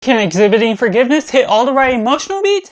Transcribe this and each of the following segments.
Can exhibiting forgiveness hit all the right emotional beats?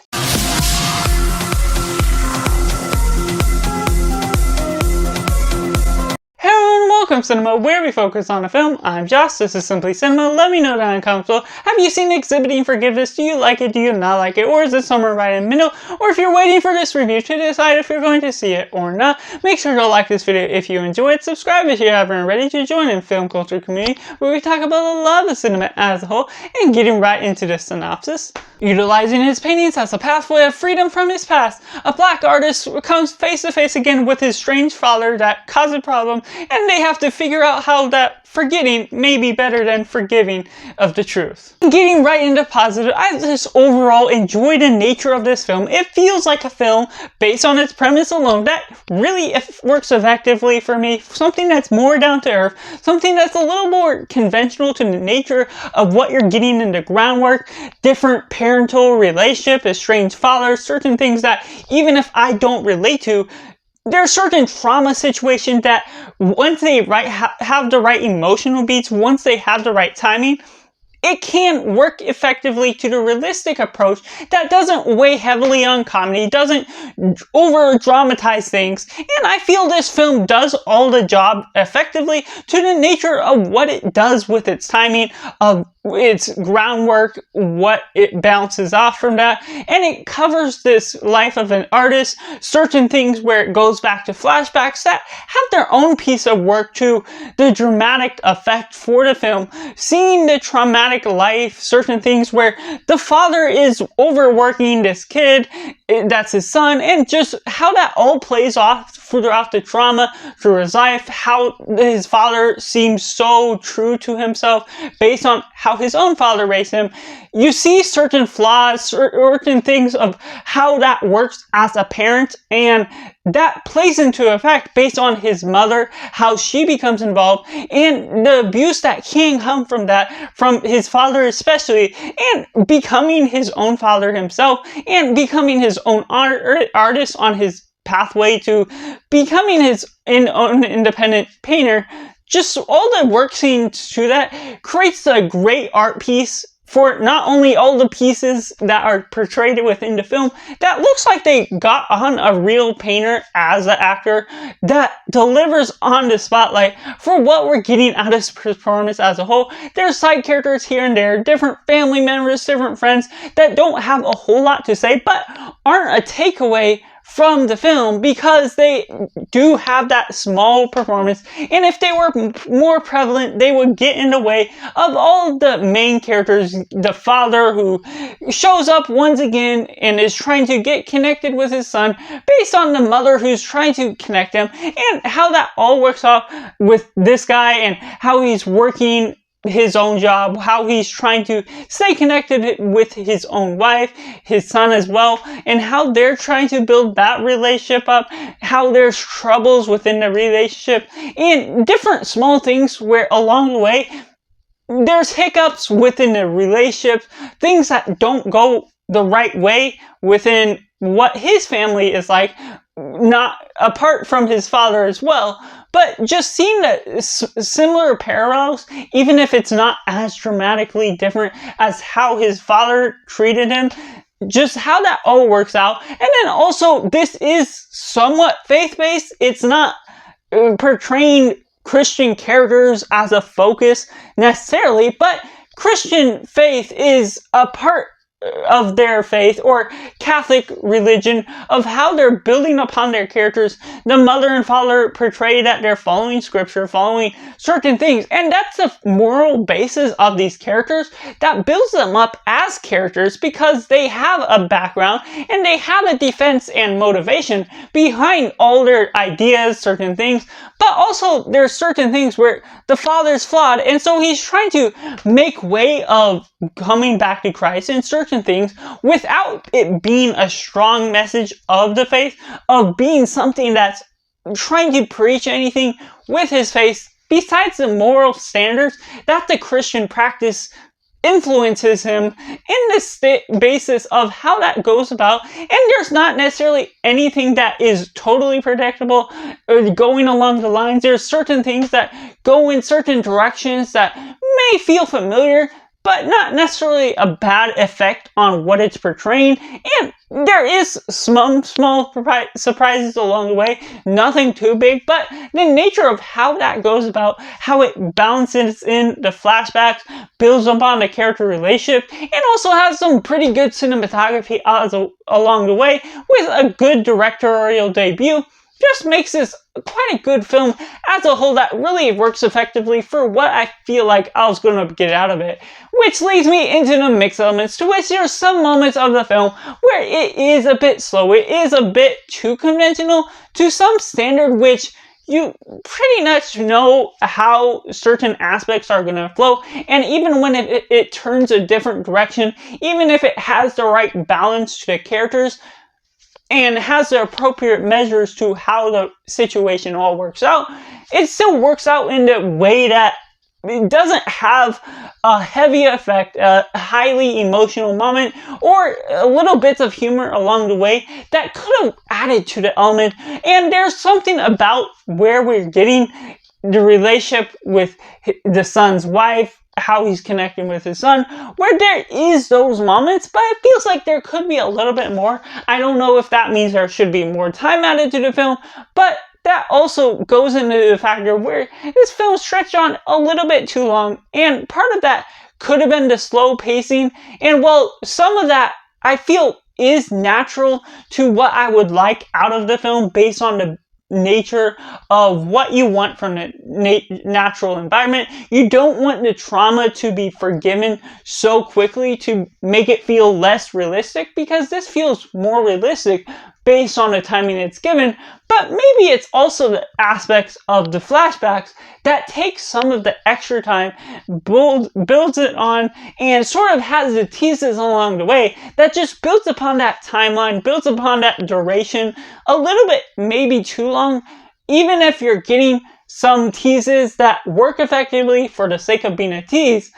Hello and welcome to Cinema, where we focus on a film. I'm Josh, this is Simply Cinema. Let me know down in the comments below. Have you seen Exhibiting Forgiveness? Do you like it? Do you not like it? Or is it somewhere right in the middle? Or if you're waiting for this review to decide if you're going to see it or not, make sure to like this video if you enjoy it. Subscribe if you haven't already to join in film culture community where we talk about the love of cinema as a whole and getting right into the synopsis. Utilizing his paintings as a pathway of freedom from his past, a black artist comes face to face again with his strange father that caused a problem, and they have to figure out how that forgetting may be better than forgiving of the truth. Getting right into positive, I just overall enjoy the nature of this film. It feels like a film based on its premise alone that really works effectively for me. Something that's more down to earth, something that's a little more conventional to the nature of what you're getting in the groundwork, different parental relationship, estranged fathers, certain things that even if I don't relate to, there are certain trauma situations that once they have the right emotional beats, once they have the right timing, it can work effectively to the realistic approach that doesn't weigh heavily on comedy, doesn't over dramatize things, and I feel this film does all the job effectively to the nature of what it does with its timing, of its groundwork, what it bounces off from that, and it covers this life of an artist, certain things where it goes back to flashbacks that have their own piece of work to the dramatic effect for the film, seeing the traumatic life, certain things where the father is overworking this kid, that's his son, and just how that all plays off throughout the trauma, through his life, how his father seems so true to himself based on how his own father raised him. You see certain flaws, certain things of how that works as a parent, and that plays into effect based on his mother, how she becomes involved, and the abuse that can come from that, from his father especially, and becoming his own father himself, and becoming his own artist on his pathway to becoming his own independent painter. Just all the work scenes to that creates a great art piece for not only all the pieces that are portrayed within the film, that looks like they got on a real painter as an actor that delivers on the spotlight for what we're getting out of this performance as a whole. There's side characters here and there, different family members, different friends that don't have a whole lot to say, but aren't a takeaway from the film because they do have that small performance, and if they were more prevalent, they would get in the way of all the main characters. The father who shows up once again and is trying to get connected with his son based on the mother who's trying to connect him, and how that all works out with this guy and how he's working his own job, how he's trying to stay connected with his own wife, his son as well, and how they're trying to build that relationship up, how there's troubles within the relationship, and different small things where along the way there's hiccups within the relationship, things that don't go the right way within what his family is like, not apart from his father as well, but just seeing the similar parallels, even if it's not as dramatically different as how his father treated him, just how that all works out. And then also, this is somewhat faith-based. It's not portraying Christian characters as a focus necessarily, but Christian faith is a part of their faith, or Catholic religion, of how they're building upon their characters. The mother and father portray that they're following scripture, following certain things, and that's the moral basis of these characters that builds them up as characters, because they have a background and they have a defense and motivation behind all their ideas, certain things. But also there's certain things where the father's flawed, and so he's trying to make way of coming back to Christ in certain things without it being a strong message of the faith, of being something that's trying to preach anything with his faith besides the moral standards that the Christian practice influences him in this basis of how that goes about. And there's not necessarily anything that is totally predictable or going along the lines. There's certain things that go in certain directions that may feel familiar, but not necessarily a bad effect on what it's portraying. And there is some small surprises along the way, nothing too big, but the nature of how that goes about, how it balances in the flashbacks, builds upon the character relationship, and also has some pretty good cinematography along the way with a good directorial debut, just makes this quite a good film as a whole that really works effectively for what I feel like I was going to get out of it. Which leads me into the mixed elements, to which there are some moments of the film where it is a bit slow, it is a bit too conventional to some standard, which you pretty much know how certain aspects are going to flow, and even when it turns a different direction, even if it has the right balance to the characters, and has the appropriate measures to how the situation all works out, it still works out in the way that it doesn't have a heavy effect, a highly emotional moment, or little bits of humor along the way that could have added to the element. And there's something about where we're getting the relationship with the son's wife, how he's connecting with his son, where there is those moments, but it feels like there could be a little bit more. I don't know if that means there should be more time added to the film, but that also goes into the factor where this film stretched on a little bit too long, and part of that could have been the slow pacing, and while some of that I feel is natural to what I would like out of the film based on the nature of what you want from the natural environment. You don't want the trauma to be forgiven so quickly to make it feel less realistic, because this feels more realistic based on the timing it's given, but maybe it's also the aspects of the flashbacks that take some of the extra time, builds it on, and sort of has the teases along the way that just builds upon that timeline, builds upon that duration a little bit, maybe too long, even if you're getting some teases that work effectively for the sake of being a tease.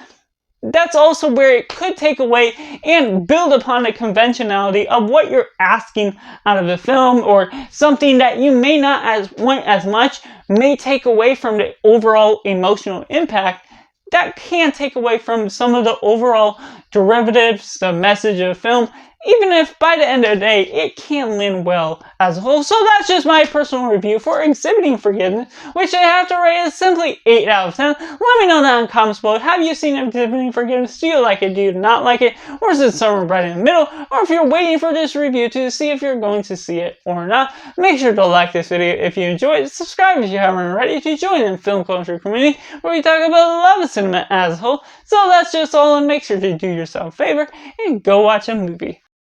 That's also where it could take away and build upon the conventionality of what you're asking out of the film, or something that you may not want as much may take away from the overall emotional impact. That can take away from some of the overall derivatives, the message of the film, even if by the end of the day it can land well as a whole. So that's just my personal review for Exhibiting Forgiveness, which I have to rate as simply 8 out of 10. Let me know down in the comments below. Have you seen Exhibiting Forgiveness? Do you like it? Do you not like it? Or is it somewhere right in the middle? Or if you're waiting for this review to see if you're going to see it or not, make sure to like this video if you enjoyed it. Subscribe if you haven't already to join the film culture community where we talk about the love of cinema as a whole. So that's just all, and make sure to do yourself a favor and go watch a movie.